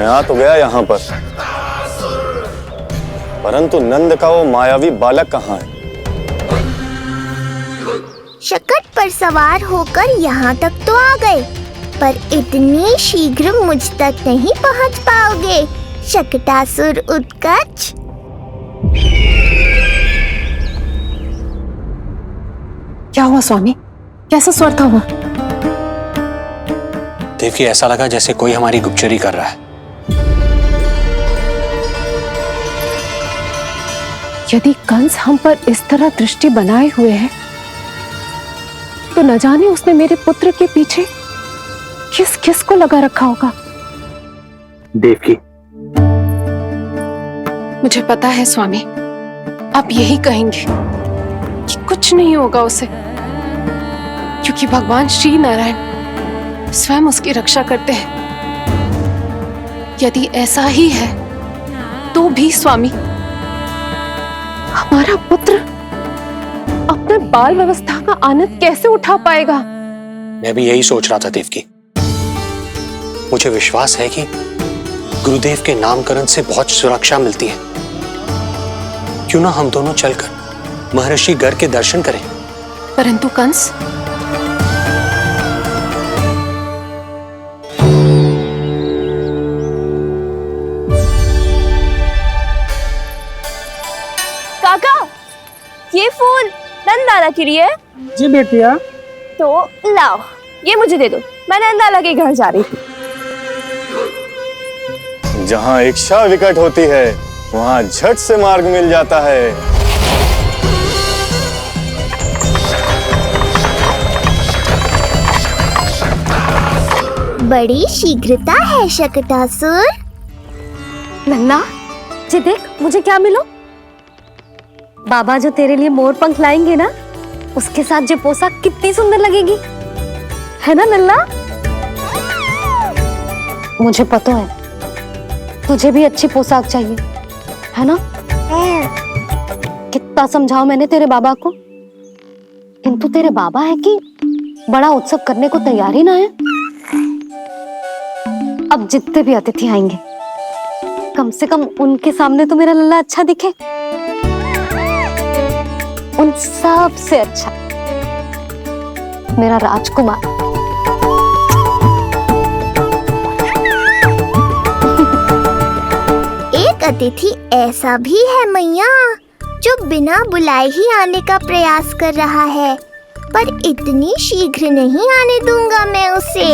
आ तो गया यहाँ पर, परंतु नंद का वो मायावी बालक कहाँ है? शकट पर सवार होकर यहाँ तक तो आ गए, पर इतनी शीघ्र मुझ तक नहीं पहुँच पाओगे शकटासुर उत्कच। क्या हुआ स्वामी? कैसा स्वर था वो? देवकी, ऐसा लगा जैसे कोई हमारी गुप्तचरी कर रहा है। यदि कंस हम पर इस तरह दृष्टि बनाए हुए है, तो न जाने उसने मेरे पुत्र के पीछे किस किस को लगा रखा होगा। देवकी, मुझे पता है स्वामी, आप यही कहेंगे कि कुछ नहीं होगा उसे, क्योंकि भगवान श्री नारायण स्वयं उसकी रक्षा करते हैं। यदि ऐसा ही है तो भी स्वामी, हमारा पुत्र अपने बाल व्यवस्था का आनंद कैसे उठा पाएगा? मैं भी यही सोच रहा था देवकी। मुझे विश्वास है कि गुरुदेव के नामकरण से बहुत सुरक्षा मिलती है। क्यों ना हम दोनों चलकर महर्षि गर के दर्शन करें? परंतु कंस, काका, ये फूल नंदाला के लिए है। जी बेटिया। तो लाओ, ये मुझे दे दो, मैं नंदाला के घर जा रही थी। जहाँ इच्छा विकट होती है, वहाँ झट से मार्ग मिल जाता है। बड़ी शीघ्रता है शकटासुर। नन्ना जी, देख मुझे क्या मिलो। बाबा जो तेरे लिए मोर पंख लाएंगे ना, उसके साथ जो पोशाक कितनी सुंदर लगेगी, है ना नन्ना? मुझे पता है तुझे भी अच्छी पोशाक चाहिए, है ना? कितना समझाओ मैंने तेरे बाबा को, किंतु तेरे बाबा है कि बड़ा उत्सव करने को तैयार ही ना है। अब जितने भी अतिथि आएंगे, कम से कम उनके सामने तो मेरा लल्ला अच्छा दिखे। उन सब से अच्छा मेरा राजकुमार। एक अतिथि ऐसा भी है मैया, जो बिना बुलाए ही आने का प्रयास कर रहा है, पर इतनी शीघ्र नहीं आने दूंगा मैं उसे।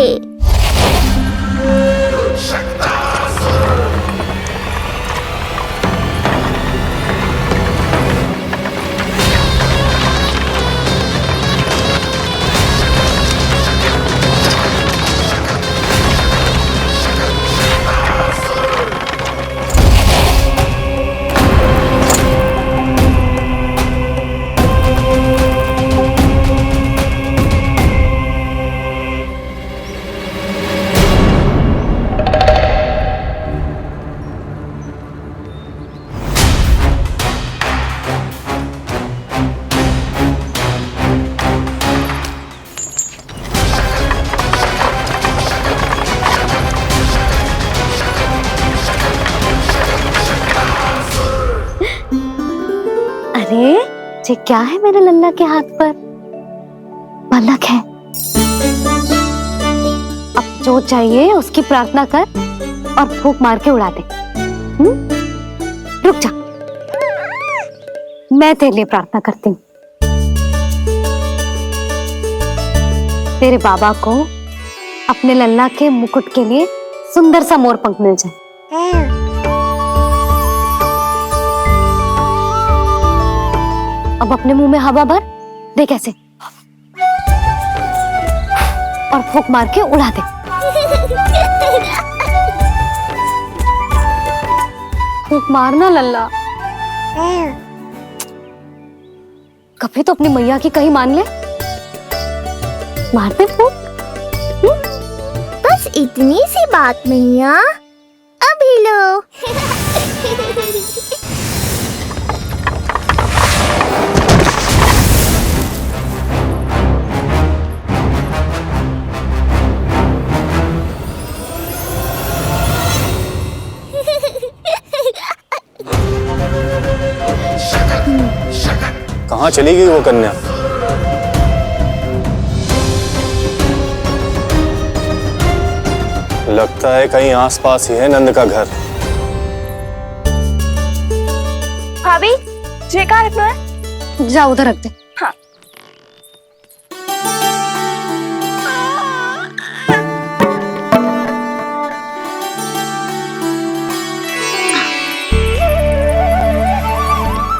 अरे ये क्या है मेरे लल्ला के हाथ पर? पलक है। अब जो चाहिए उसकी प्रार्थना कर और फूंक मार के उड़ा दे। रुक जा, मैं तेरे लिए प्रार्थना करती हूँ। तेरे बाबा को अपने लल्ला के मुकुट के लिए सुंदर सा मोर पंख मिल जाए। अब अपने मुंह में हवा भर दे, कैसे, और फूंक मार के उड़ा दे। फूंक मारना लल्ला, कभी तो अपनी मैया की कहीं मान ले। मार दे फूंक। बस इतनी सी बात मैया, अभी लो। कहाँ चली गई वो कन्या? लगता है कहीं आसपास ही है नंद का घर। भाभी ये कहाँ रखना है? जा उधर रख दे। हाँ।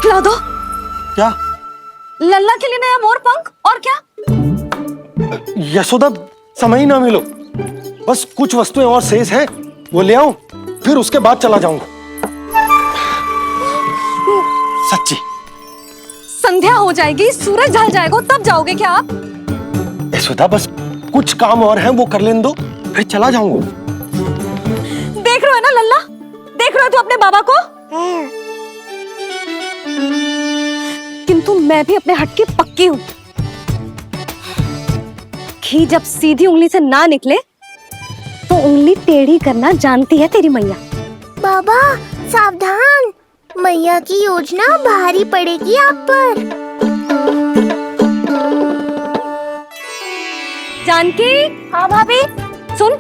खिला दो। क्या? लल्ला के लिए नया मोर पंख और क्या? यशोदा, समय ही ना मिलो। बस कुछ वस्तुएं और शेष हैं, वो ले आऊं, फिर उसके बाद चला जाऊंगा। सच्ची। संध्या हो जाएगी, सूरज ढल जाएगा, तब जाओगे क्या आप? यशोदा, बस कुछ काम और हैं, वो कर लेने दो, फिर चला जाऊंगा। देख रहे हो ना लल्ला, देख रहे हो तू अपने बाबा को? किंतु मैं भी अपने हट की पक्की हूं। घी जब सीधी उंगली से ना निकले तो उंगली टेढ़ी करना जानती है तेरी मैया। बाबा सावधान, मैया की योजना भारी पड़ेगी आप पर। जानकी। हाँ भाभी। सुन,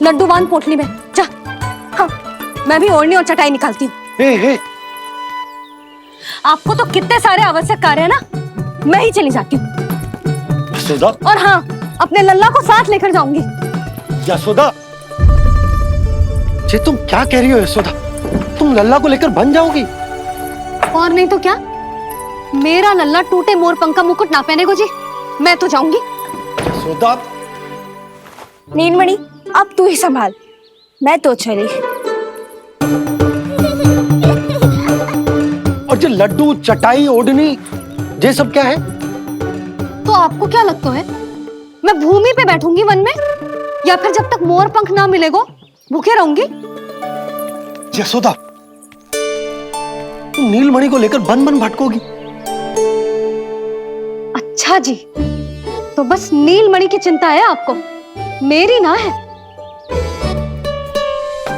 लड्डू बांध पोटली में, जा। हाँ, मैं भी ओढ़नी और चटाई निकालती हूँ। हे। आपको तो कितने सारे आवश्यक कार्य है ना, मैं ही चली जाती हूँ। यशोदा। और हाँ, अपने लल्ला को साथ लेकर जाऊंगी। यशोदा, ये तुम क्या कह रही हो यशोदा? तुम लल्ला को लेकर बन जाओगी? और नहीं तो क्या, मेरा लल्ला टूटे मोर पंख का मुकुट ना पहने को जी, मैं तो जाऊंगी। यशोदा। नीलमणि अब तू ही संभाल, मैं तो चली। और ये लड्डू, चटाई, ओढ़नी, ये सब क्या है? तो आपको क्या लगता है, मैं भूमि पे बैठूंगी वन में, या फिर जब तक मोर पंख ना मिलेगा भूखे रहूंगी? यशोदा, तुम नीलमणि को लेकर बन बन भटकोगी। अच्छा जी, तो बस नीलमणि की चिंता है आपको, मेरी ना है।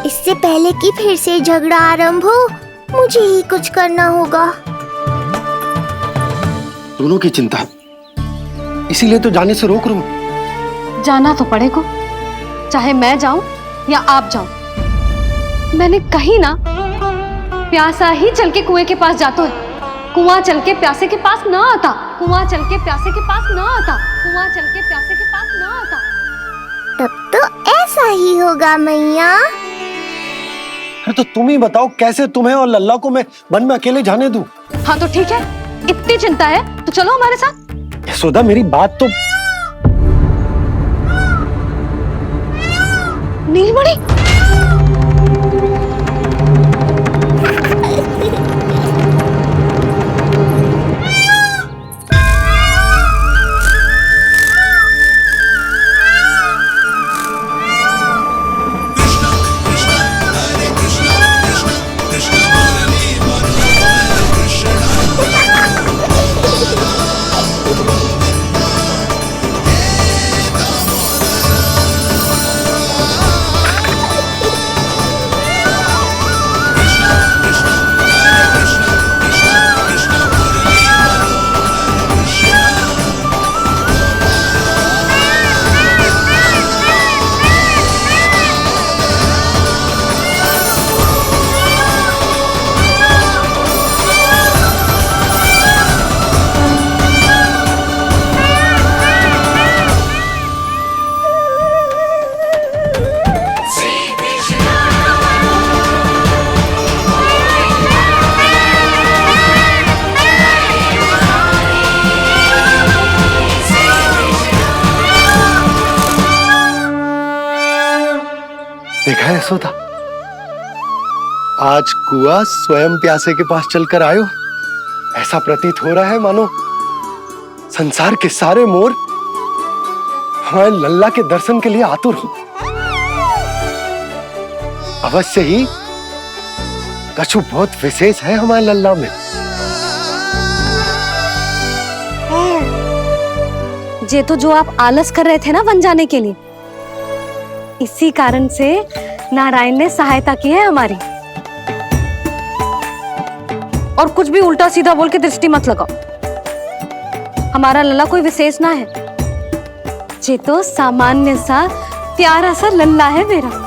इससे पहले कि फिर से झगड़ा आरंभ हो, मुझे ही कुछ करना होगा। दोनों की चिंता, इसीलिए तो जाने से रोक रहा हूं। जाना तो पड़ेगा, चाहे मैं जाऊं या आप जाओ। मैंने कहीं ना, प्यासा ही चल के कुएं के पास जाता है, कुआं चल के प्यासे के पास ना आता, कुआं चल के प्यासे के पास ना आता, कुआं चल के प्यासे के पास ना आता। तब तो ऐसा ही होगा मैया। अरे तो तुम ही बताओ, कैसे तुम्हें और लल्ला को मैं वन में अकेले जाने दूं? हाँ तो ठीक है, इतनी चिंता है तो चलो हमारे साथ। यशोदा, मेरी बात तो। नीलमणि, देखा है यशोदा, आज कुआं स्वयं प्यासे के पास चलकर आयो। ऐसा प्रतीत हो रहा है मानो संसार के सारे मोर हमारे लल्ला के दर्शन के लिए आतुर हो। अवश्य ही कछु बहुत विशेष है हमारे लल्ला में। ये तो जो आप आलस कर रहे थे ना वन जाने के लिए, इसी कारण से नारायण ने सहायता की है हमारी। और कुछ भी उल्टा सीधा बोल के दृष्टि मत लगाओ। हमारा लल्ला कोई विशेष ना है, ये तो सामान्य सा प्यारा सा लल्ला है मेरा।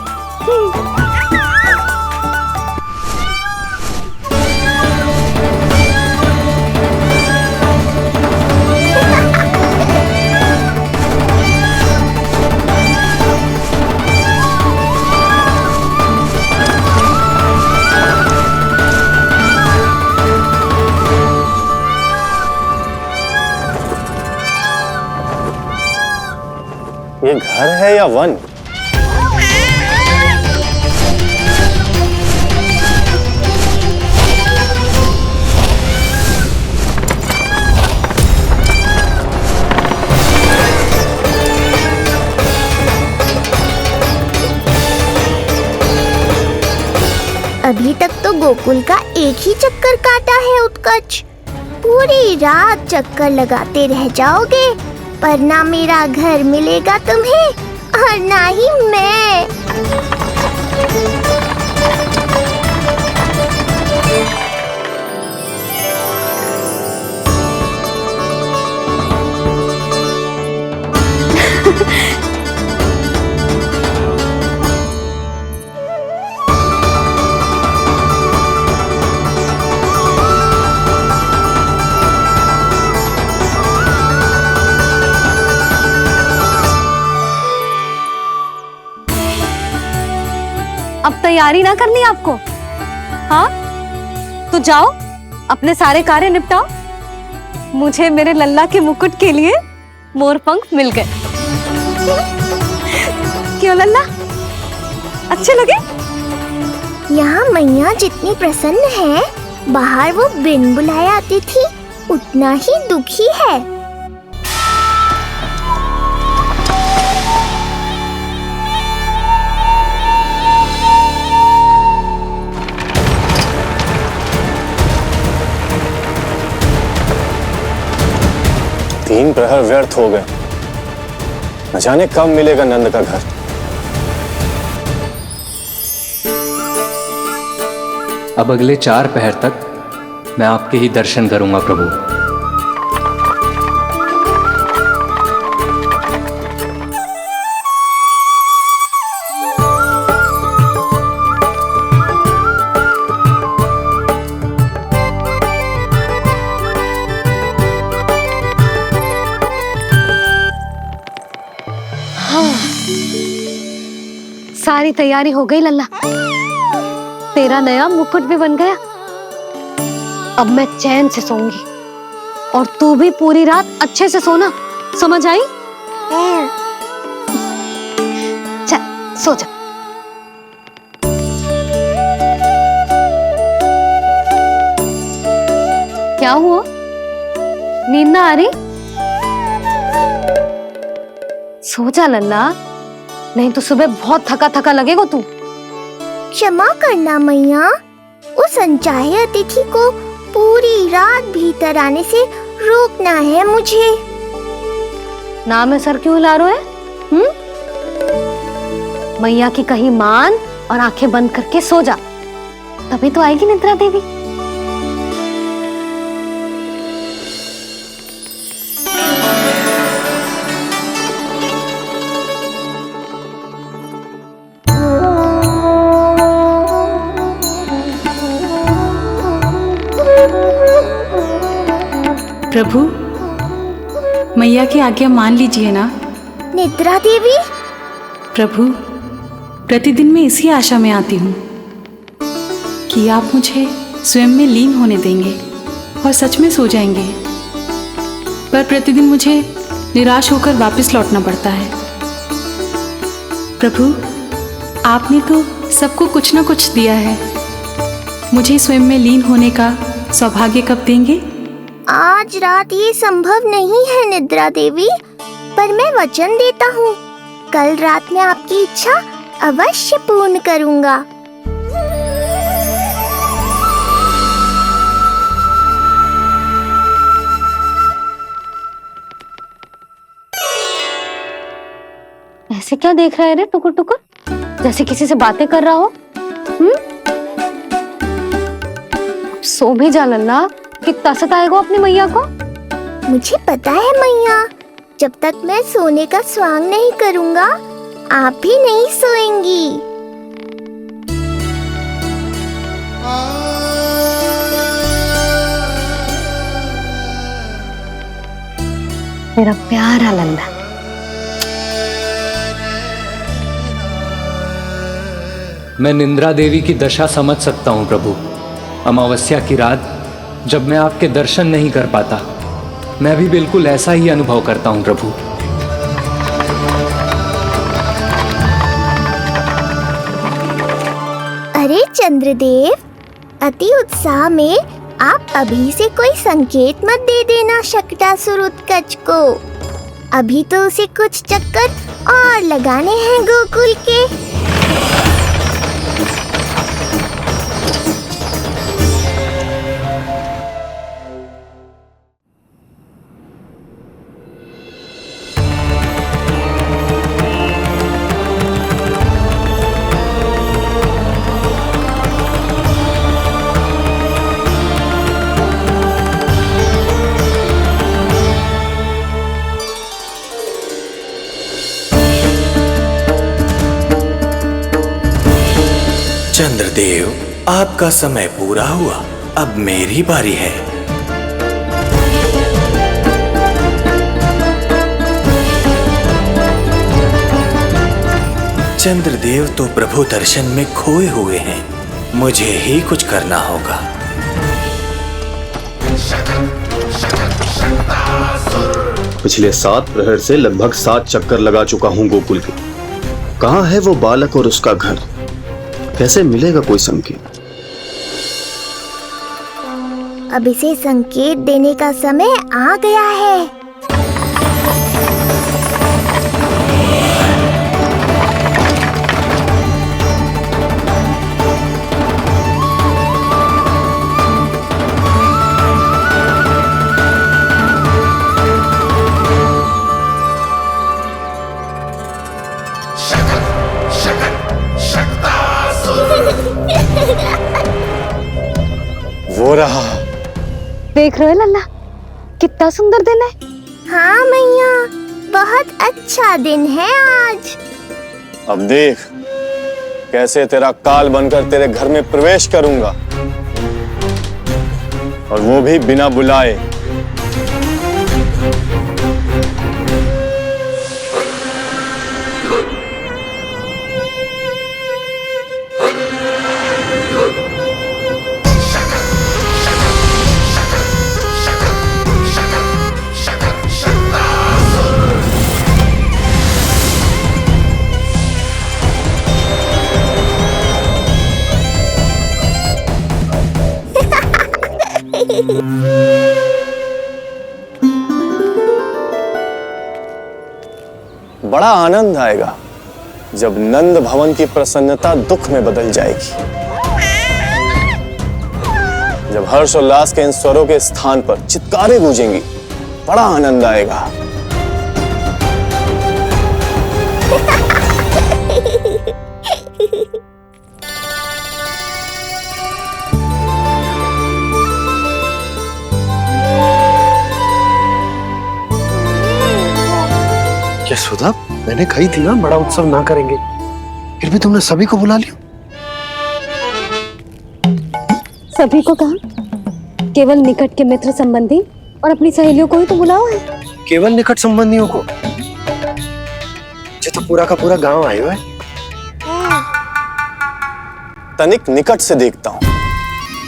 ये घर है या वन? अभी तक तो गोकुल का एक ही चक्कर काटा है उत्कर्ष। पूरी रात चक्कर लगाते रह जाओगे, पर ना मेरा घर मिलेगा तुम्हें और ना ही मैं। अब तैयारी ना करनी आपको? हाँ, तो जाओ अपने सारे कार्य निपटाओ। मुझे मेरे लल्ला के मुकुट के लिए मोर पंख मिल गए। क्यों लल्ला, अच्छे लगे? यहाँ मैया जितनी प्रसन्न है, बाहर वो बिन बुलाए आती थी उतना ही दुखी है। तीन प्रहर व्यर्थ हो गए, न जाने कब मिलेगा नंद का घर। अब अगले 4 पहर तक मैं आपके ही दर्शन करूंगा प्रभु। सारी तैयारी हो गई लल्ला, तेरा नया मुकुट भी बन गया। अब मैं चैन से सोऊंगी और तू भी पूरी रात अच्छे से सोना, समझ आई? चल सो जा। क्या हुआ, नींद ना आ रही? सो जा लल्ला, नहीं तो सुबह बहुत थका थका लगेगा तू। क्षमा करना मैया, उस अनचाहे अतिथि को पूरी रात भीतर आने से रोकना है मुझे। ना में सर क्यों हिला रहे हो? मैया की कहीं मान और आंखें बंद करके सो जा, तभी तो आएगी निद्रा देवी। प्रभु, मैया की आज्ञा मान लीजिए ना। निद्रा देवी? प्रभु, प्रतिदिन मैं इसी आशा में आती हूँ कि आप मुझे स्वयं में लीन होने देंगे और सच में सो जाएंगे, पर प्रतिदिन मुझे निराश होकर वापस लौटना पड़ता है। प्रभु, आपने तो सबको कुछ ना कुछ दिया है, मुझे स्वयं में लीन होने का सौभाग्य कब देंगे? आज रात ये संभव नहीं है निद्रा देवी, पर मैं वचन देता हूँ कल रात में आपकी इच्छा अवश्य पूर्ण करूँगा। ऐसे क्या देख रहा है रे टुकुर टुकुर, जैसे किसी से बातें कर रहा हो? सो भी जा लल्ला, कितना सताएगा अपनी मैया को। मुझे पता है मैया, जब तक मैं सोने का स्वांग नहीं करूँगा, आप भी नहीं सोएंगी। मेरा प्यारा लल्ला। मैं निंद्रा देवी की दशा समझ सकता हूँ प्रभु। अमावस्या की रात जब मैं आपके दर्शन नहीं कर पाता, मैं भी बिल्कुल ऐसा ही अनुभव करता हूँ प्रभु। अरे चंद्रदेव, अति उत्साह में आप अभी से कोई संकेत मत दे देना शकटासुर उत्कच को। अभी तो उसे कुछ चक्कर और लगाने हैं गोकुल के। चंद्रदेव, आपका समय पूरा हुआ, अब मेरी बारी है। चंद्रदेव तो प्रभु दर्शन में खोए हुए हैं, मुझे ही कुछ करना होगा। पिछले 7 प्रहर से लगभग 7 चक्कर लगा चुका हूँ गोकुल के। कहाँ है वो बालक और उसका घर? कैसे मिलेगा कोई संकेत? अब इसे संकेत देने का समय आ गया है। वो रहा। देख रहे हो लल्ला, कितना सुंदर दिन है। हाँ मैया, बहुत अच्छा दिन है आज। अब देख कैसे तेरा काल बनकर तेरे घर में प्रवेश करूंगा, और वो भी बिना बुलाए। बड़ा आनंद आएगा जब नंद भवन की प्रसन्नता दुख में बदल जाएगी, जब हर्षोल्लास के इन स्वरों के स्थान पर चित्कारें गूंजेंगी। बड़ा आनंद आएगा। यशोदा, मैंने कही थी ना बड़ा उत्सव ना करेंगे, फिर भी तुमने सभी को बुला लिया। सभी को कहा? केवल निकट के मित्र संबंधी और अपनी सहेलियों को ही तो बुलाओ है। केवल निकट संबंधियों को? ये तो पूरा का पूरा गांव आयो है। तनिक निकट से देखता हूं,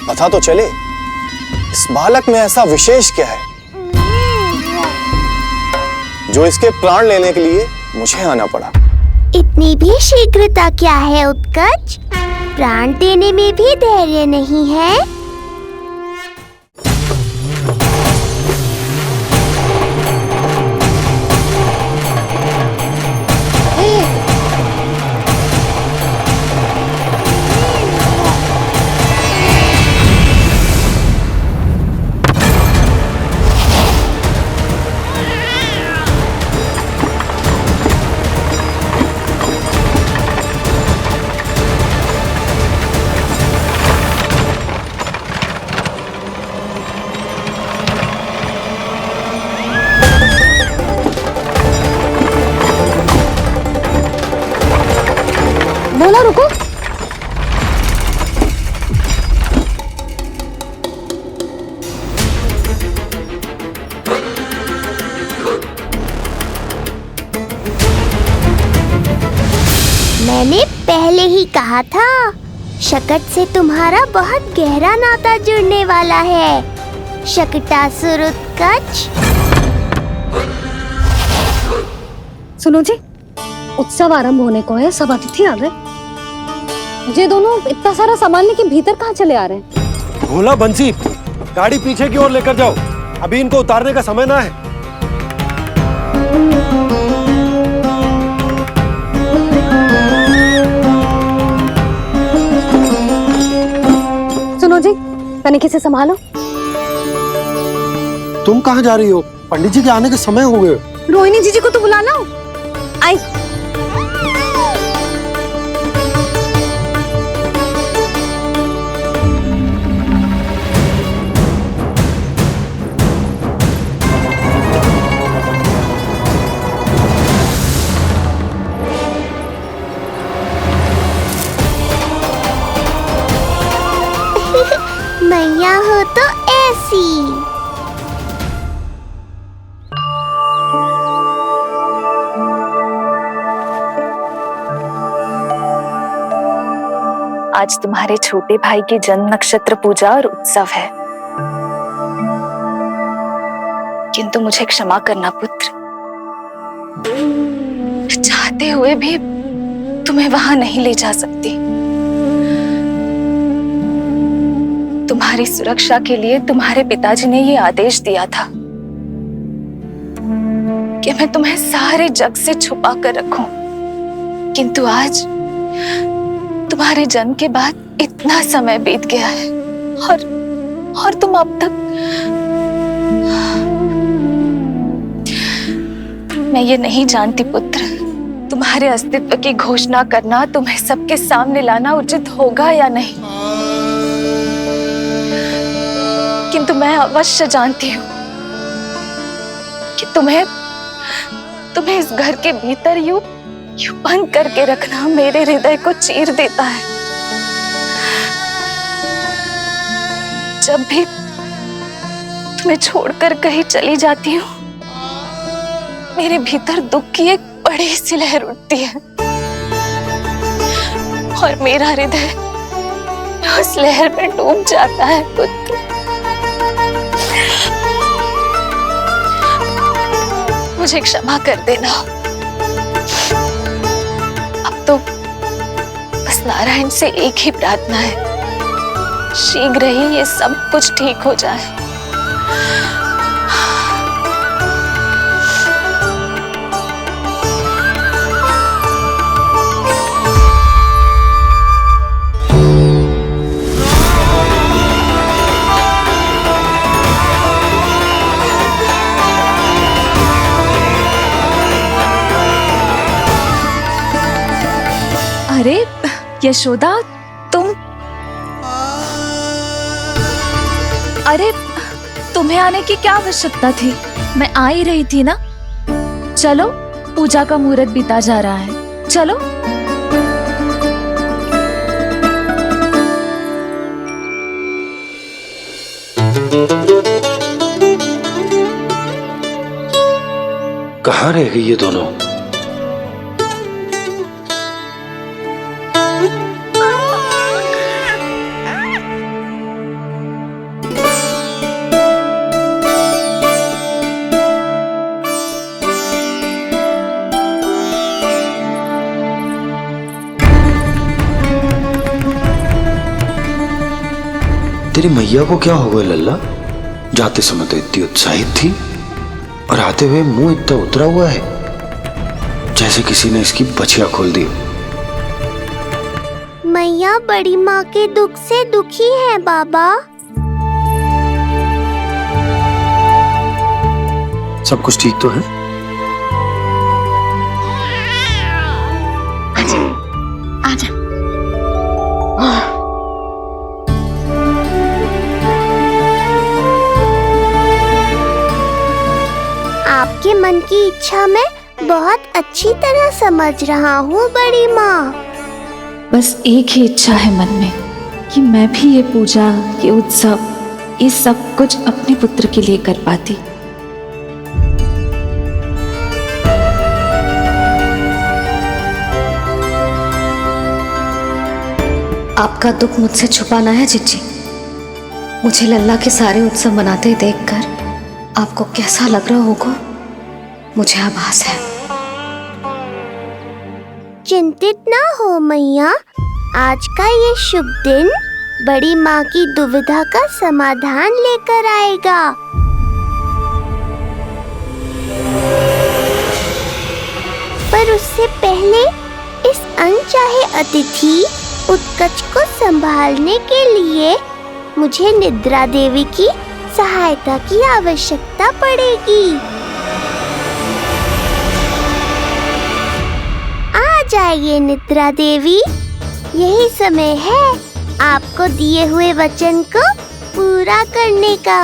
पता तो चले इस बालक में ऐसा विशेष क्या है जो इसके प्राण लेने के लिए मुझे आना पड़ा। इतनी भी शीघ्रता क्या है उत्कच? प्राण देने में भी धैर्य नहीं है। भोला रुको। मैंने पहले ही कहा था, शकट से तुम्हारा बहुत गहरा नाता जुड़ने वाला है। शकटासुर उत्कच। सुनो जी, उत्सव आरंभ होने को है, सब अतिथि आ गए। ये दोनों इतना सारा सामान लेके भीतर कहाँ चले आ रहे हैं? भोला, बंसी, गाड़ी पीछे की ओर लेकर जाओ, अभी इनको उतारने का समय ना है। सुनो जी, तनिके से संभालो। तुम कहाँ जा रही हो? पंडित जी के आने के समय हो गए। रोहिणी जीजी को तो बुलाना। आई। मैया हो तो ऐसी। आज तुम्हारे छोटे भाई की जन्म नक्षत्र पूजा और उत्सव है, किंतु मुझे क्षमा करना पुत्र, चाहते हुए भी तुम्हें वहां नहीं ले जा सकती। तुम्हारी सुरक्षा के लिए तुम्हारे पिताजी ने ये आदेश दिया था कि मैं तुम्हें सारे जग से छुपा कर रखूं, किंतु आज तुम्हारे जन्म के बाद इतना समय बीत गया है और तुम अब तक। मैं ये नहीं जानती पुत्र, तुम्हारे अस्तित्व की घोषणा करना, तुम्हें सबके सामने लाना उचित होगा या नहीं, किंतु मैं अवश्य जानती हूँ कि तुम्हें इस घर के भीतर यूं बंद करके रखना मेरे हृदय को चीर देता है। जब भी तुम्हें छोड़कर कहीं चली जाती हूँ, मेरे भीतर दुख की एक बड़ी सी लहर उठती है और मेरा हृदय उस लहर में डूब जाता है पुत्र। मुझे क्षमा कर देना। अब तो बस नारायण से एक ही प्रार्थना है, शीघ्र ही ये सब कुछ ठीक हो जाए। अरे यशोदा, तुम? अरे तुम्हें आने की क्या आवश्यकता थी? मैं आ ही रही थी ना। चलो, पूजा का मुहूर्त बीता जा रहा है, चलो। कहाँ रह गई ये दोनों? तेरी मैया को क्या हो गया लल्ला? जाते समय तो इतनी उत्साहित थी और आते हुए मुंह इतना उतरा हुआ है जैसे किसी ने इसकी बछिया खोल दी। मैया बड़ी माँ के दुख से दुखी है बाबा। सब कुछ ठीक तो है? आजा। आपके मन की इच्छा मैं बहुत अच्छी तरह समझ रहा हूँ बड़ी माँ। बस एक ही इच्छा है मन में कि मैं भी ये पूजा, ये उत्सव, ये सब कुछ अपने पुत्र के लिए कर पाती। आपका दुख मुझसे छुपाना है जिज्जी। मुझे लल्ला के सारे उत्सव मनाते देखकर आपको कैसा लग रहा होगा मुझे आभास है। चिंतित ना हो मैया, आज का ये शुभ दिन बड़ी माँ की दुविधा का समाधान लेकर आएगा। पर उससे पहले इस अनचाहे अतिथि उत्कच को संभालने के लिए मुझे निद्रा देवी की सहायता की आवश्यकता पड़ेगी। आ जाइए निद्रा देवी, यही समय है आपको दिए हुए वचन को पूरा करने का।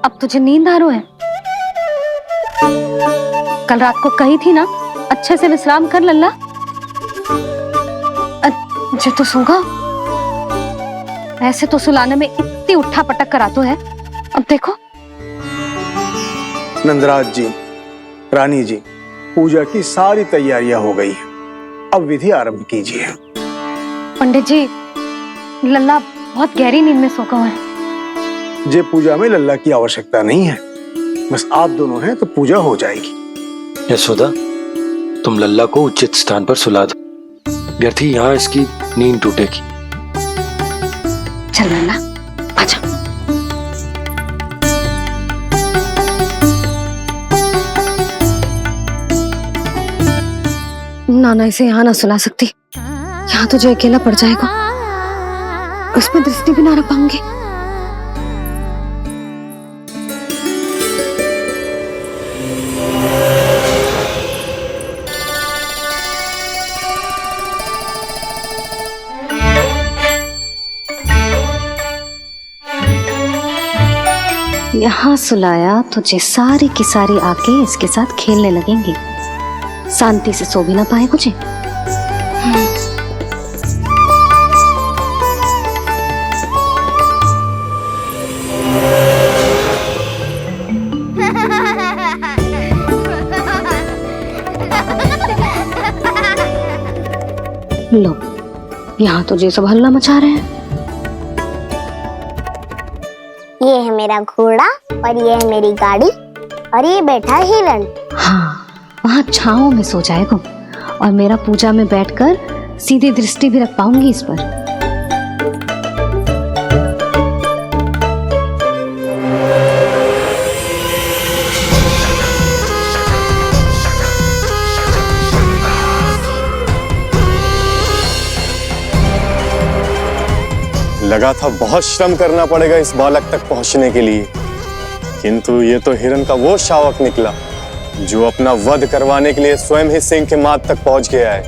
अब तुझे नींद आ रही है? कल रात को कही थी ना अच्छे से विश्राम कर लल्ला। जो तो सोगा, ऐसे तो सुलाने में इतनी उठा पटक कर आतो है। अब देखो। नंदराज जी, रानी जी, पूजा की सारी तैयारियां हो गई हैं। अब विधि आरंभ कीजिए। पंडित जी, लल्ला बहुत गहरी नींद में सोगा हुआ है। जे पूजा में लल्ला की आवश्यकता नहीं है, बस आप दोनों हैं तो पूजा हो जाएगी। यशोदा, तुम लल्ला को उचित स्थान पर सुला दो, व्यर्थ ही यहाँ इसकी नींद टूटेगी। चल लल्ला, आजा। नाना इसे यहाँ ना सुला सकती, यहाँ तो जो अकेला पड़ जाएगा, उसमें दृष्टि भी ना रख पाऊंगी। यहाँ सुलाया तो जे सारी की सारी आके इसके साथ खेलने लगेंगी, शांति से सो भी ना पाए कुछ। लो, यहाँ तो जे सब हल्ला मचा रहे हैं। ये है मेरा घोड़ा और ये है मेरी गाड़ी और ये बैठा हिरण। हाँ, वहाँ छांव में सो जाएगा और मेरा पूजा में बैठकर सीधी दृष्टि भी रख पाऊंगी इस पर। लगा था बहुत श्रम करना पड़ेगा इस बालक तक पहुंचने के लिए, किंतु ये तो हिरण का वो शावक निकला जो अपना वध करवाने के लिए स्वयं ही सिंह के माथ तक पहुंच गया है।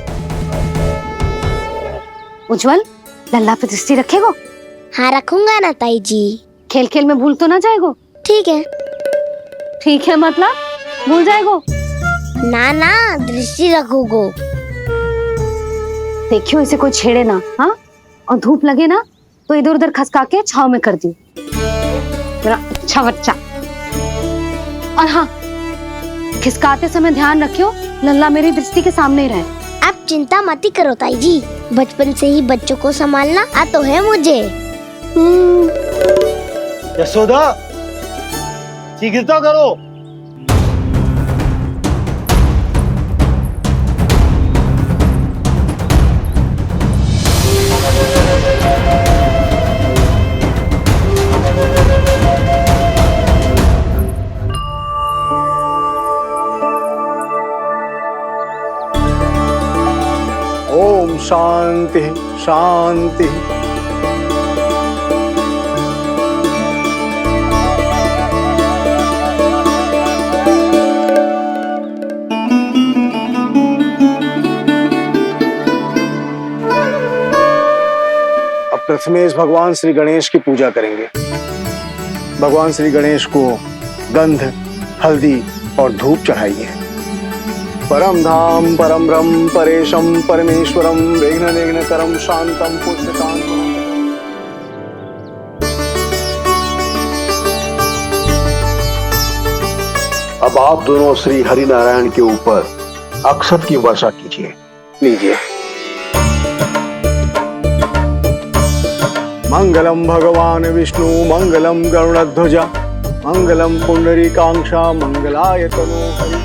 उज्जवल, लल्ला पे दृष्टि रखेगो? हाँ रखूंगा ना ताई जी। खेल खेल में भूल तो ना जाएगो? ठीक है। ठीक है मतलब भूल जाएगो? ना ना, दृष्टि रखोगो। देखियो इसे कोई छेड़े ना, हाँ? और धूप लगे ना तो इधर उधर खसका के छाव में कर दियो। अच्छा बच्चा। और हाँ, खिसकाते समय ध्यान रखियो लल्ला मेरी दृष्टि के सामने ही रहे। आप चिंता मत करो ताई जी, बचपन से ही बच्चों को संभालना आता है मुझे। यशोदा, शीघ्रता करो। ओम शांति शांति। प्रथमेश भगवान श्री गणेश की पूजा करेंगे। भगवान श्री गणेश को गंध, हल्दी और धूप चढ़ाइए। परम धाम परम ब्रह्म परेशम परमेश्वरम विघ्न निघ्नकरम शांतम पुष्टकांतम। अब आप दोनों श्री हरिनारायण के ऊपर अक्षत की वर्षा कीजिए। लीजिए। मंगलम भगवान विष्णु मंगलम गरुड़ध्वजा मंगलम पुंडरीकांक्षा मंगलाय तनोहरि।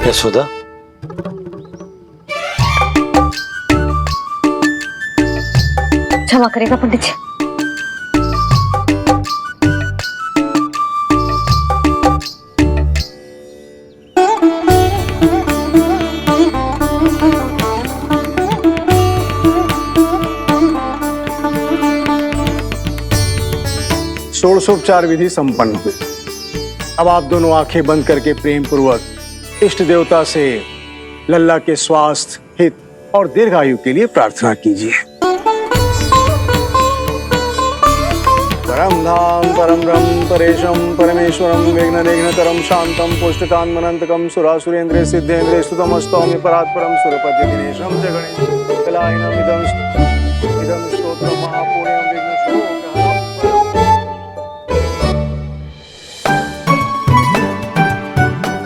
यशोदा, क्षमा करेगा पंडित जी। षोडशोपचार विधि संपन्न हुई। अब आप दोनों आंखें बंद करके प्रेम पूर्वक इष्ट देवता से लल्ला के स्वास्थ्य, हित और दीर्घायु के लिए प्रार्थना कीजिए। परम धाम परम ब्रह्म परेशम परमेश्वरम विघ्न निघ्नकरम शांतम पुष्टकांतमनंतकम सुरासुरेंद्र सिद्धेंद्र स्तुतम स्तौम्य परात्परम सुरपति दिनेशम च गणेश कलायनम इदम स्तोत्रम महापुण्यम विघ्न शोकहरम।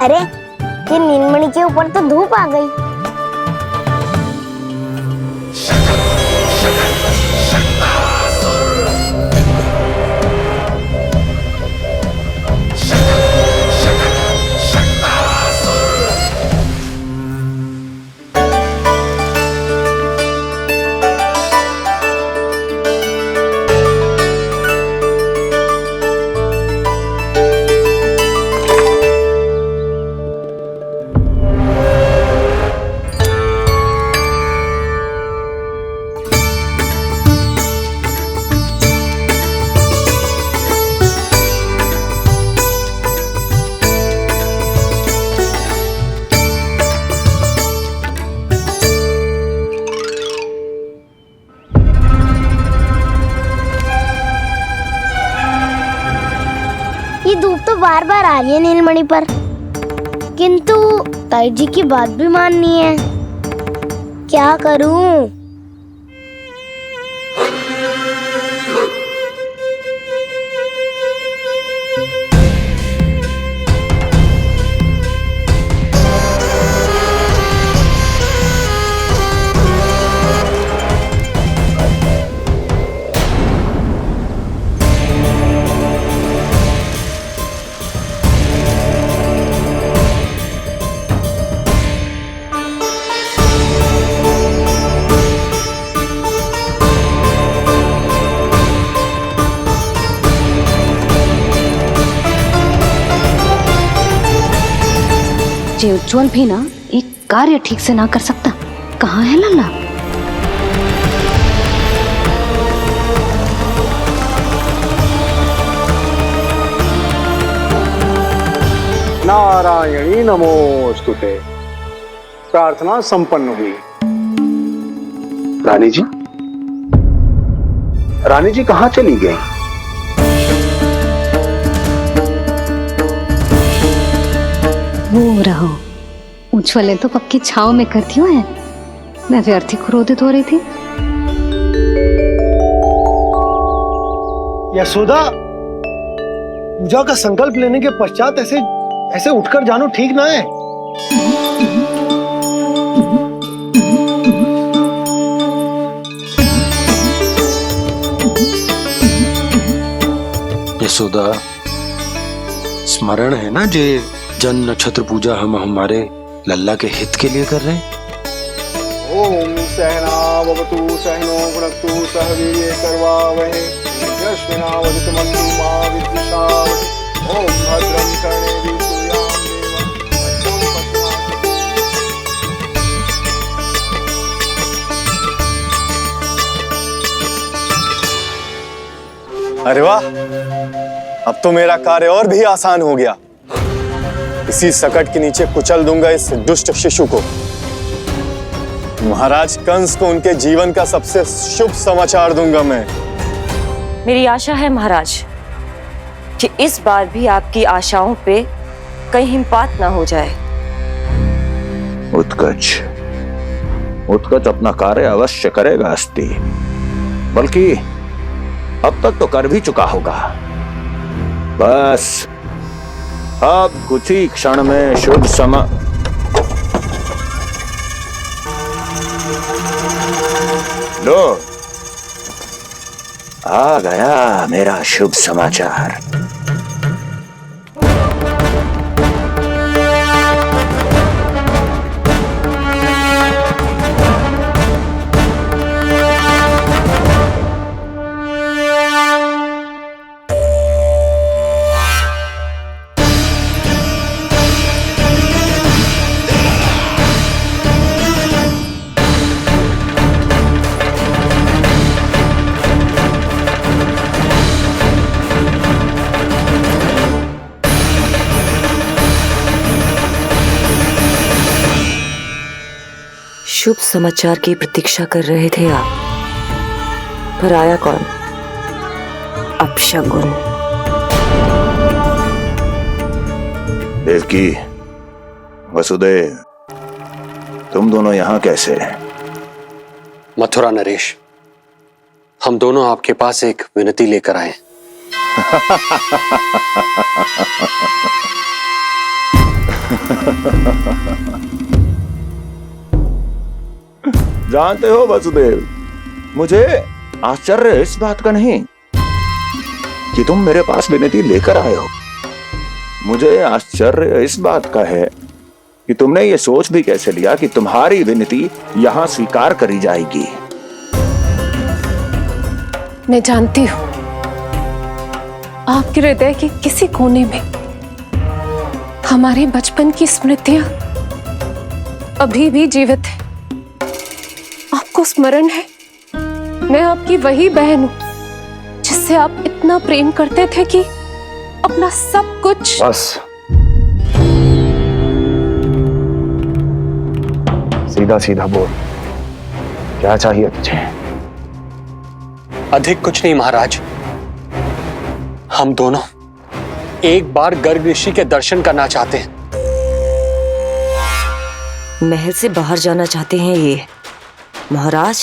अरे ये नीलमणि के ऊपर तो धूप आ गई। धूप तो बार बार आ रही है नीलमणि पर, किंतु ताई जी की बात भी माननी है। क्या करूं? जे उज्जवल भी ना एक कार्य ठीक से ना कर सकता, कहाँ है लल्ला? नारायणी नमोस्तुते। प्रार्थना संपन्न हुई। रानी जी, रानी जी कहाँ चली गई? वो रहो, उज्जवल ने तो पक्की छाव में कर दिया है। मैं व्यर्थ ही क्रोधित हो रही थी। यशोदा, पूजा का संकल्प लेने के पश्चात ऐसे उठकर जानो ठीक ना है। यशोदा, स्मरण है ना जे जन नक्षत्र पूजा हम हमारे लल्ला के हित के लिए कर रहे हैं। ओम सहना भवतु सहनो भुनक्तु सह वीर्ये करवावहै यस्मिनावदितमस्तु मा विद्विषावहै। ओम भद्रं कर्णेभिः सूर्यां देवं। अरे वाह, अब तो मेरा कार्य और भी आसान हो गया। इसी सकट के नीचे कुचल दूंगा इस दुष्ट शिशु को। महाराज कंस को उनके जीवन का सबसे शुभ समाचार दूंगा मैं। मेरी आशा है महाराज कि इस बार भी आपकी आशाओं पे कहीं हिमपात ना हो जाए। उत्कच अपना कार्य अवश्य करेगा अस्ति, बल्कि अब तक तो कर भी चुका होगा। बस अब कुछ ही क्षण में शुभ समय। लो, आ गया मेरा शुभ समाचार। शुभ समाचार की प्रतीक्षा कर रहे थे आप, पर आया कौन? अपशगुन। देवकी, वसुदेव, तुम दोनों यहाँ कैसे? मथुरा नरेश, हम दोनों आपके पास एक विनती लेकर आए। जानते हो वसुदेव, मुझे आश्चर्य इस बात का नहीं कि तुम मेरे पास विनती लेकर आए हो। मुझे आश्चर्य इस बात का है कि तुमने ये सोच भी कैसे लिया कि तुम्हारी विनती यहाँ स्वीकार करी जाएगी। मैं जानती हूँ आपके हृदय के किसी कोने में हमारे बचपन की स्मृतियां अभी भी जीवित है। आपको स्मरण है, मैं आपकी वही बहन हूं जिससे आप इतना प्रेम करते थे कि अपना सब कुछ। बस सीधा सीधा बोल, क्या चाहिए तुझे? अधिक कुछ नहीं महाराज, हम दोनों एक बार गर्ग ऋषि के दर्शन करना चाहते हैं। महल से बाहर जाना चाहते हैं ये? महाराज,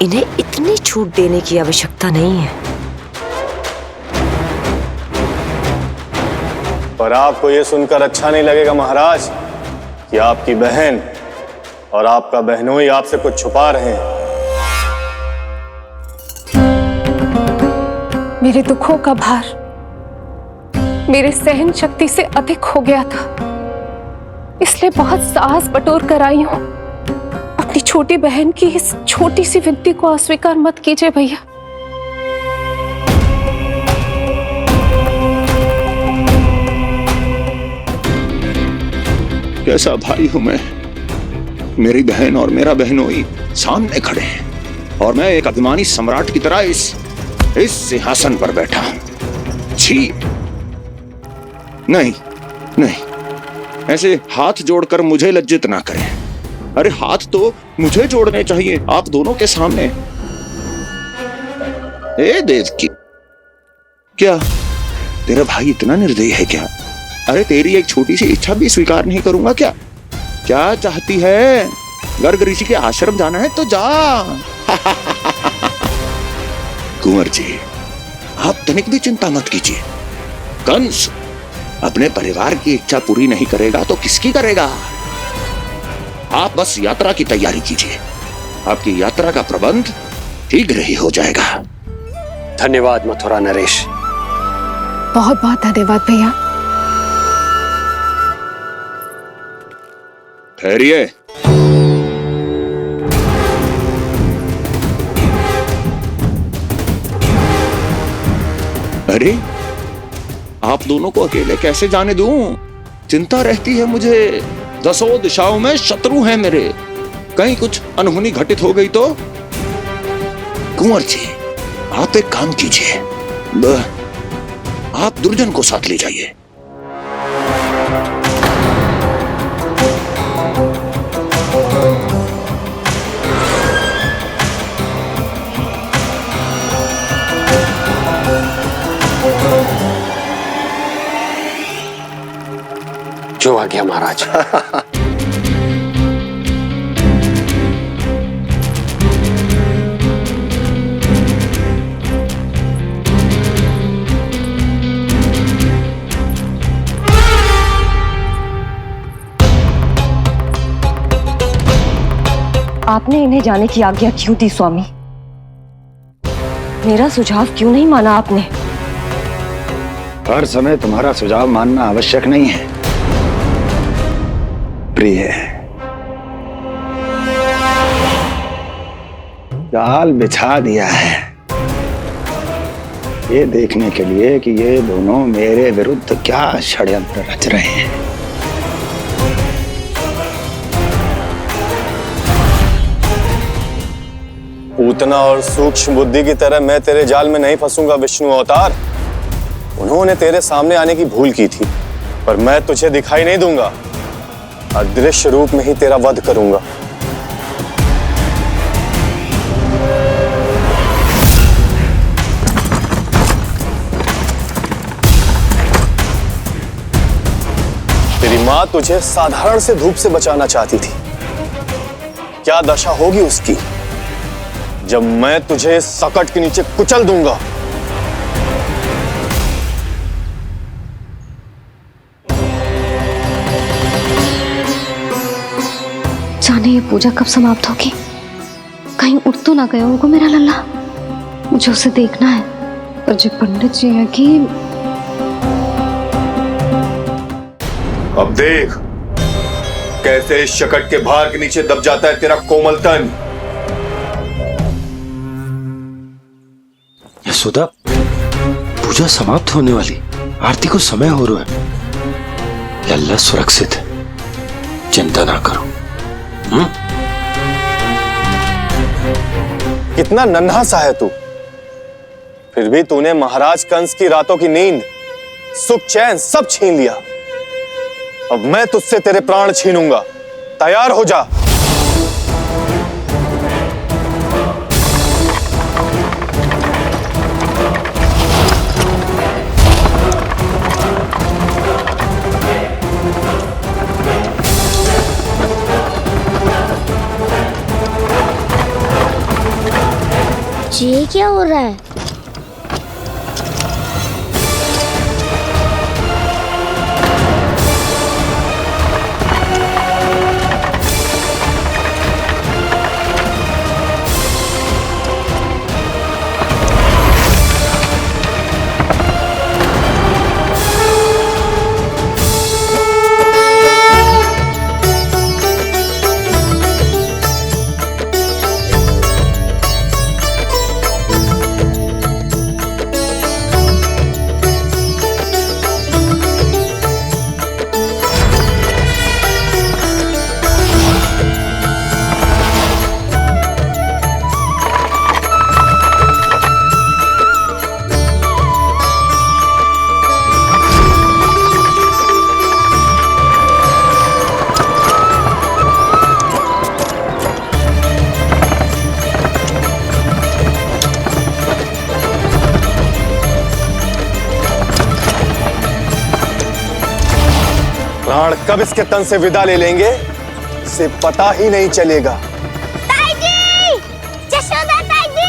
इन्हें इतनी छूट देने की आवश्यकता नहीं है। पर आपको यह सुनकर अच्छा नहीं लगेगा महाराज कि आपकी बहन और आपका बहनोई आपसे कुछ छुपा रहे हैं। मेरे दुखों का भार मेरे सहन शक्ति से अधिक हो गया था, इसलिए बहुत साहस बटोर कर आई हूं। अपनी छोटी बहन की इस छोटी सी विनती को अस्वीकार मत कीजिए भैया। कैसा भाई हूं मैं? मेरी बहन और मेरा बहनोई सामने खड़े हैं और मैं एक अभिमानी सम्राट की तरह इस सिंहासन पर बैठा हूं। छी, नहीं नहीं, ऐसे हाथ जोड़कर मुझे लज्जित ना करें। अरे हाथ तो मुझे जोड़ने चाहिए आप दोनों के सामने। ए देवकी, क्या तेरा भाई इतना निर्दयी है क्या? अरे तेरी एक छोटी सी इच्छा भी स्वीकार नहीं करूंगा क्या? क्या चाहती है? गर्ग ऋषि के आश्रम जाना है तो जा। कुंवर जी, आप तनिक भी चिंता मत कीजिए। कंस अपने परिवार की इच्छा पूरी नहीं करेगा तो किसकी करेगा? आप बस यात्रा की तैयारी कीजिए, आपकी यात्रा का प्रबंध शीघ्र ही हो जाएगा। धन्यवाद मथुरा नरेश। बहुत बहुत धन्यवाद भैया। ठहरिए। अरे आप दोनों को अकेले कैसे जाने दूं? चिंता रहती है मुझे। 10 दिशाओं में शत्रु हैं मेरे, कहीं कुछ अनहोनी घटित हो गई तो? कुंवर जी, आप एक काम कीजिए, आप दुर्जन को साथ ले जाइए। जो आ गया महाराज। आपने इन्हें जाने की आज्ञा क्यों दी स्वामी? मेरा सुझाव क्यों नहीं माना आपने? हर समय तुम्हारा सुझाव मानना आवश्यक नहीं है प्रिय। जाल बिछा दिया है ये देखने के लिए कि ये दोनों मेरे विरुद्ध क्या षड्यंत्र रच रहे हैं। पूतना और सूक्ष्म बुद्धि की तरह मैं तेरे जाल में नहीं फंसूंगा विष्णु अवतार। उन्होंने तेरे सामने आने की भूल की थी, पर मैं तुझे दिखाई नहीं दूंगा। अदृश्य रूप में ही तेरा वध करूंगा। तेरी मां तुझे साधारण से धूप से बचाना चाहती थी। क्या दशा होगी उसकी जब मैं तुझे सकट के नीचे कुचल दूंगा। जाने ये पूजा कब समाप्त होगी? कहीं उठ तो ना गया होगा मेरा लल्ला। मुझे उसे देखना है। पर जो पंडित जी है कि अब देख कैसे इस शकट के भार के नीचे दब जाता है तेरा कोमल तन। यशोदा, पूजा समाप्त होने वाली, आरती को समय हो रहा है। लल्ला सुरक्षित है, चिंता ना करो। कितना नन्हा सा है तू, फिर भी तूने महाराज कंस की रातों की नींद, सुख चैन सब छीन लिया। अब मैं तुझसे तेरे प्राण छीनूंगा। तैयार हो जा। ये क्या हो रहा है? प्राण कब इसके तन से विदा ले लेंगे इसे पता ही नहीं चलेगा। ताई जी! जशोदा ताई जी!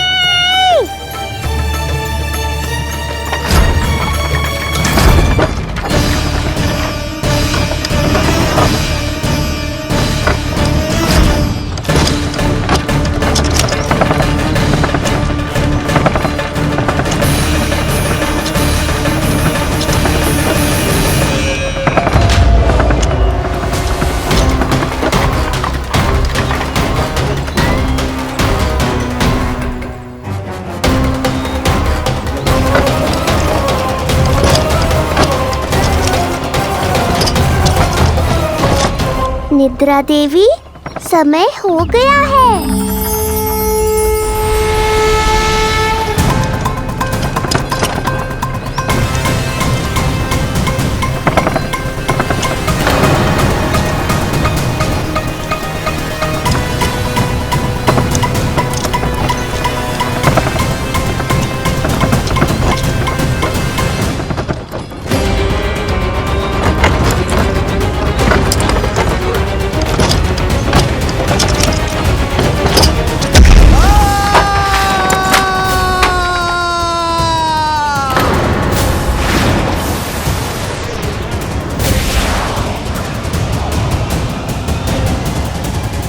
निद्रा देवी, समय हो गया है।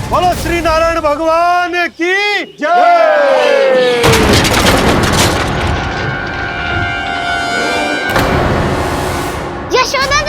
बोलो श्री नारायण भगवान की जय। यशोदा